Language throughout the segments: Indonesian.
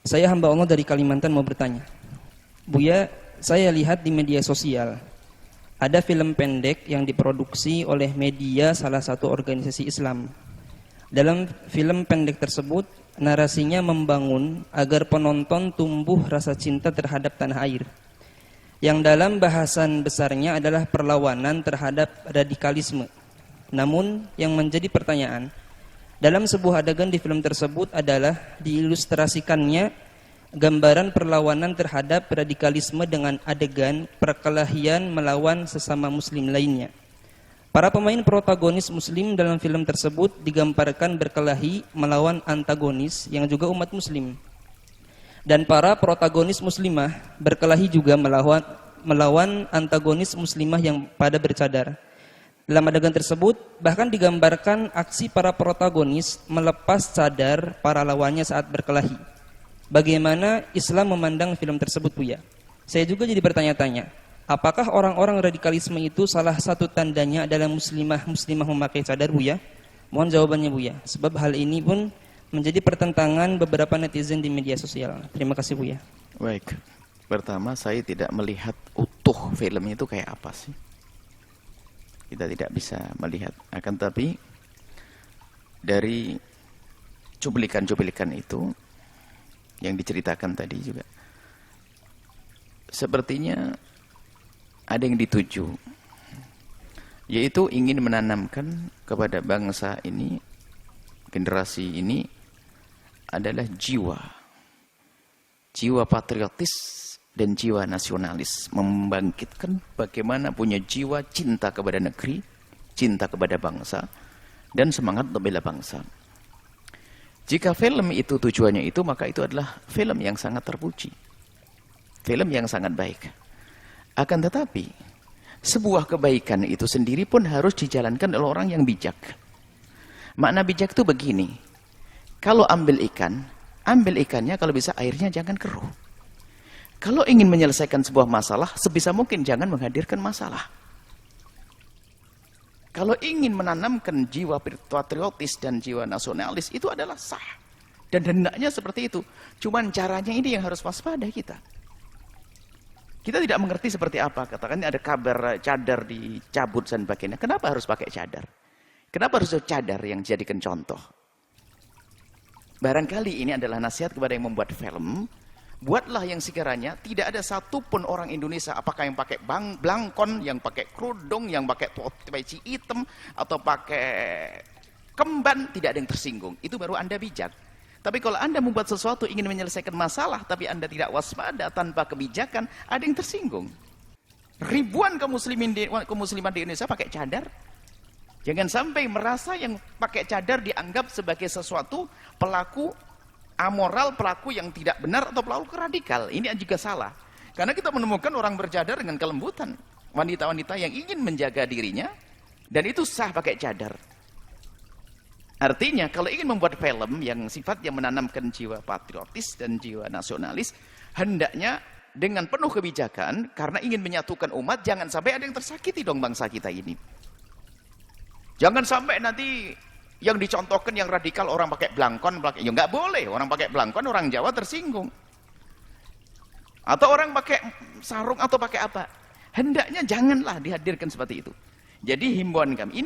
Saya hamba Allah dari Kalimantan mau bertanya. Buya, saya lihat di media sosial ada film pendek yang diproduksi oleh media salah satu organisasi Islam. Dalam film pendek tersebut, narasinya membangun agar penonton tumbuh rasa cinta terhadap tanah air. Yang dalam bahasan besarnya adalah perlawanan terhadap radikalisme. Namun, yang menjadi pertanyaan, dalam sebuah adegan di film tersebut adalah diilustrasikannya gambaran perlawanan terhadap radikalisme dengan adegan perkelahian melawan sesama muslim lainnya. Para pemain protagonis muslim dalam film tersebut digambarkan berkelahi melawan antagonis yang juga umat muslim. Dan para protagonis muslimah berkelahi juga melawan antagonis muslimah yang pada bercadar. Dalam adegan tersebut bahkan digambarkan aksi para protagonis melepas cadar para lawannya saat berkelahi. Bagaimana Islam memandang film tersebut, Buya? Saya juga jadi bertanya-tanya, apakah orang-orang radikalisme itu salah satu tandanya adalah muslimah memakai cadar, Buya? Mohon jawabannya, Buya. Sebab hal ini pun menjadi pertentangan beberapa netizen di media sosial. Terima kasih, Buya. Baik. Pertama, saya tidak melihat utuh film itu kayak apa sih. Kita tidak bisa melihat. Akan tapi dari cuplikan-cuplikan itu yang diceritakan tadi juga sepertinya ada yang dituju, yaitu ingin menanamkan kepada bangsa ini, generasi ini adalah jiwa patriotis dan jiwa nasionalis, membangkitkan bagaimana punya jiwa cinta kepada negeri, cinta kepada bangsa, dan semangat untuk bela bangsa. Jika film itu tujuannya itu, maka itu adalah film yang sangat terpuji, film yang sangat baik. Akan tetapi sebuah kebaikan itu sendiri pun harus dijalankan oleh orang yang bijak. Makna bijak itu begini, kalau ambil ikannya kalau bisa airnya jangan keruh. Kalau ingin menyelesaikan sebuah masalah, sebisa mungkin jangan menghadirkan masalah. Kalau ingin menanamkan jiwa patriotis dan jiwa nasionalis, itu adalah sah. Dan hendaknya seperti itu. Cuman caranya ini yang harus waspada kita. Kita tidak mengerti seperti apa. Katakan ada kabar cadar dicabut dan sebagainya. Kenapa harus pakai cadar? Kenapa harus cadar yang dijadikan contoh? Barangkali ini adalah nasihat kepada yang membuat film. Buatlah yang sekiranya tidak ada satupun orang Indonesia, apakah yang pakai blangkon, yang pakai kerudung, yang pakai peci hitam, atau pakai kemban, tidak ada yang tersinggung. Itu baru Anda bijak. Tapi kalau Anda membuat sesuatu ingin menyelesaikan masalah, tapi Anda tidak waspada tanpa kebijakan, ada yang tersinggung. Ribuan kaum musliman di Indonesia pakai cadar. Jangan sampai merasa yang pakai cadar dianggap sebagai sesuatu pelaku amoral, pelaku yang tidak benar, atau pelaku radikal. Ini juga salah. Karena kita menemukan orang bercadar dengan kelembutan. Wanita-wanita yang ingin menjaga dirinya, dan itu sah pakai cadar. Artinya, kalau ingin membuat film yang sifatnya menanamkan jiwa patriotis dan jiwa nasionalis, hendaknya dengan penuh kebijakan, karena ingin menyatukan umat, jangan sampai ada yang tersakiti dong bangsa kita ini. Jangan sampai nanti yang dicontohkan yang radikal orang pakai blangkon, ya nggak boleh orang pakai blangkon, orang Jawa tersinggung. Atau orang pakai sarung atau pakai apa. Hendaknya janganlah dihadirkan seperti itu. Jadi himbauan kami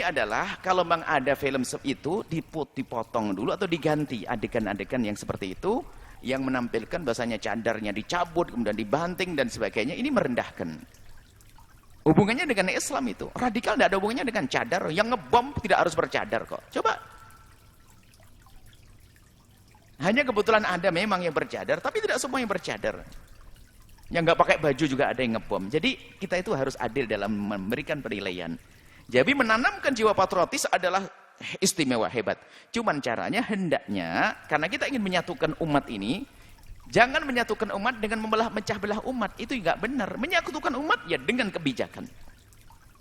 adalah kalau memang ada film itu dipotong dulu atau diganti adegan-adegan yang seperti itu, yang menampilkan bahasanya cadarnya dicabut, kemudian dibanting dan sebagainya. Ini merendahkan. Hubungannya dengan Islam itu. Radikal tidak ada hubungannya dengan cadar. Yang ngebom tidak harus bercadar kok. Coba. Hanya kebetulan ada memang yang bercadar, tapi tidak semua yang bercadar. Yang nggak pakai baju juga ada yang ngebom. Jadi kita itu harus adil dalam memberikan penilaian. Jadi menanamkan jiwa patriotis adalah istimewa, hebat. Cuman caranya hendaknya, karena kita ingin menyatukan umat ini, jangan menyatukan umat dengan memecah belah umat. Itu enggak benar. Menyatukan umat ya dengan kebijakan.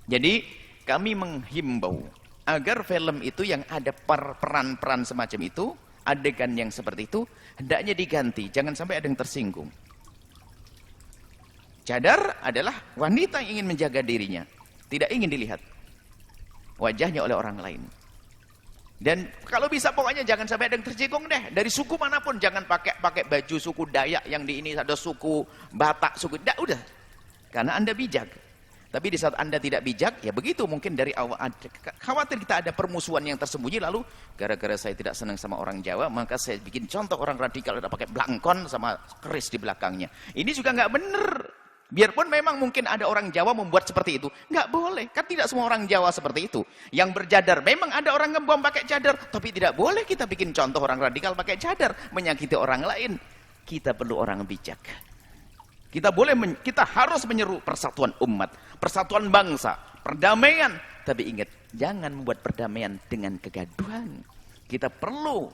Jadi kami menghimbau agar film itu yang ada peran-peran semacam itu, adegan yang seperti itu, hendaknya diganti. Jangan sampai ada yang tersinggung. Cadar adalah wanita yang ingin menjaga dirinya, tidak ingin dilihat wajahnya oleh orang lain. Dan kalau bisa pokoknya jangan sampai ada yang tersinggung deh. Dari suku manapun jangan pakai baju suku Dayak yang di ini ada suku Batak, suku udah. Karena Anda bijak. Tapi di saat Anda tidak bijak, ya begitu mungkin dari awal khawatir kita ada permusuhan yang tersembunyi lalu gara-gara saya tidak senang sama orang Jawa, maka saya bikin contoh orang radikal ada pakai blangkon sama keris di belakangnya. Ini juga nggak bener. Biarpun memang mungkin ada orang Jawa membuat seperti itu, nggak boleh. Kan tidak semua orang Jawa seperti itu. Yang bercadar, memang ada orang ngebom pakai cadar, tapi tidak boleh kita bikin contoh orang radikal pakai cadar, menyakiti orang lain. Kita perlu orang bijak. Kita harus menyeru persatuan umat, persatuan bangsa, perdamaian. Tapi ingat, jangan membuat perdamaian dengan kegaduhan. Kita perlu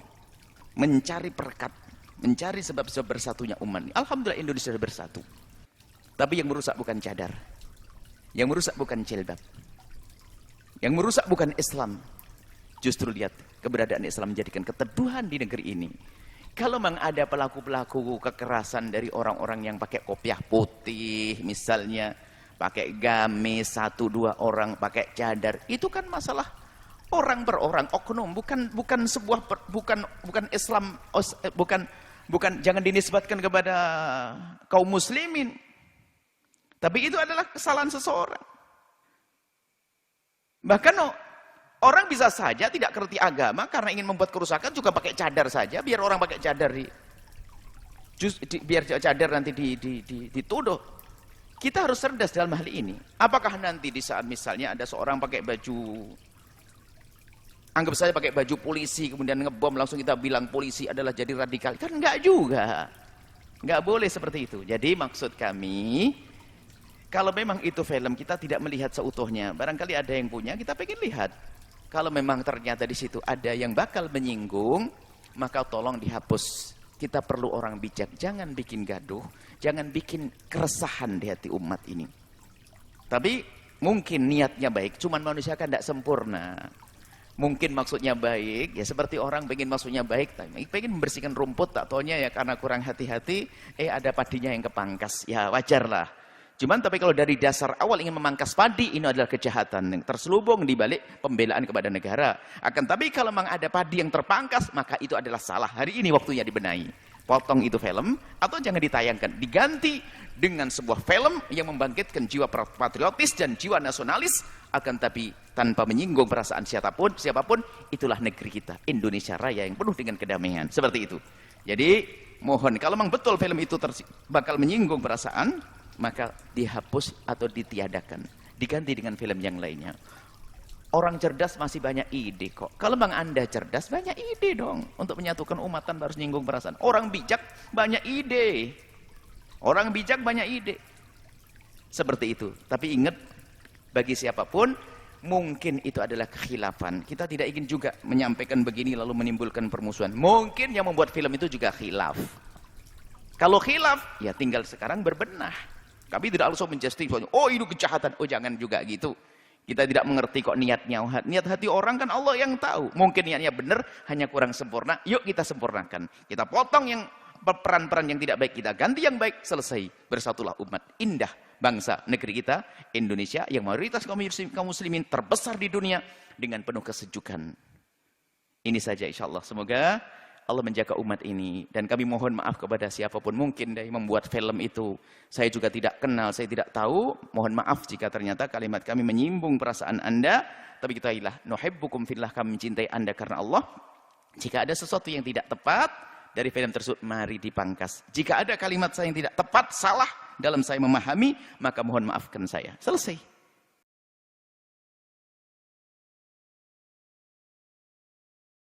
mencari perekat, mencari sebab-sebab bersatunya umat. Alhamdulillah Indonesia sudah bersatu. Tapi yang merusak bukan cadar. Yang merusak bukan jilbab. Yang merusak bukan Islam. Justru lihat, keberadaan Islam menjadikan keteduhan di negeri ini. Kalau memang ada pelaku-pelaku kekerasan dari orang-orang yang pakai kopiah putih, misalnya, pakai gamis, 1-2 orang pakai cadar, itu kan masalah orang per orang, oknum, bukan sebuah bukan Islam, bukan jangan dinisbatkan kepada kaum muslimin. Tapi itu adalah kesalahan seseorang. Bahkan orang bisa saja tidak ngerti agama karena ingin membuat kerusakan juga pakai cadar saja, biar orang pakai cadar biar cadar nanti dituduh. Kita harus cerdas dalam hal ini. Apakah nanti di saat misalnya ada seorang pakai baju, anggap saja pakai baju polisi kemudian ngebom langsung kita bilang polisi adalah jadi radikal? Kan enggak juga. Enggak boleh seperti itu. Jadi maksud kami, kalau memang itu film kita tidak melihat seutuhnya, barangkali ada yang punya, kita pengen lihat. Kalau memang ternyata di situ ada yang bakal menyinggung, maka tolong dihapus. Kita perlu orang bijak, jangan bikin gaduh, jangan bikin keresahan di hati umat ini. Tapi mungkin niatnya baik, cuman manusia kan tidak sempurna. Mungkin maksudnya baik, ya seperti orang pengen maksudnya baik, pengen membersihkan rumput, tak taunya ya karena kurang hati-hati, ada padinya yang kepangkas, ya wajarlah. Cuman tapi kalau dari dasar awal ingin memangkas padi, ini adalah kejahatan yang terselubung di balik pembelaan kepada negara. Akan tapi kalau memang ada padi yang terpangkas, maka itu adalah salah. Hari ini waktunya dibenahi. Potong itu film, atau jangan ditayangkan. Diganti dengan sebuah film yang membangkitkan jiwa patriotis dan jiwa nasionalis, akan tapi tanpa menyinggung perasaan siapapun, itulah negeri kita, Indonesia Raya yang penuh dengan kedamaian. Seperti itu. Jadi, mohon, kalau memang betul film itu bakal menyinggung perasaan, maka dihapus atau ditiadakan, diganti dengan film yang lainnya. Orang cerdas masih banyak ide kok. Kalau memang Anda cerdas, banyak ide dong untuk menyatukan umat tanpa harus nyinggung perasaan. Orang bijak banyak ide. Orang bijak banyak ide. Seperti itu. Tapi ingat, bagi siapapun mungkin itu adalah kekhilafan. Kita tidak ingin juga menyampaikan begini lalu menimbulkan permusuhan. Mungkin yang membuat film itu juga khilaf. Kalau khilaf, ya tinggal sekarang berbenah. Kami tidak langsung menjustifikasi, oh itu kejahatan, oh jangan juga gitu. Kita tidak mengerti kok niatnya. Niat hati orang kan Allah yang tahu. Mungkin niatnya benar, hanya kurang sempurna. Yuk kita sempurnakan. Kita potong yang peran-peran yang tidak baik, kita ganti yang baik, selesai. Bersatulah umat. Indah bangsa negeri kita, Indonesia, yang mayoritas kaum muslimin terbesar di dunia, dengan penuh kesejukan. Ini saja insya Allah. Semoga Allah menjaga umat ini. Dan kami mohon maaf kepada siapapun mungkin dari membuat film itu. Saya juga tidak kenal, saya tidak tahu. Mohon maaf jika ternyata kalimat kami menyinggung perasaan Anda. Tapi ketahuilah, nuhibbukum fillah, kami mencintai Anda karena Allah. Jika ada sesuatu yang tidak tepat dari film tersebut, mari dipangkas. Jika ada kalimat saya yang tidak tepat, salah dalam saya memahami, maka mohon maafkan saya. Selesai.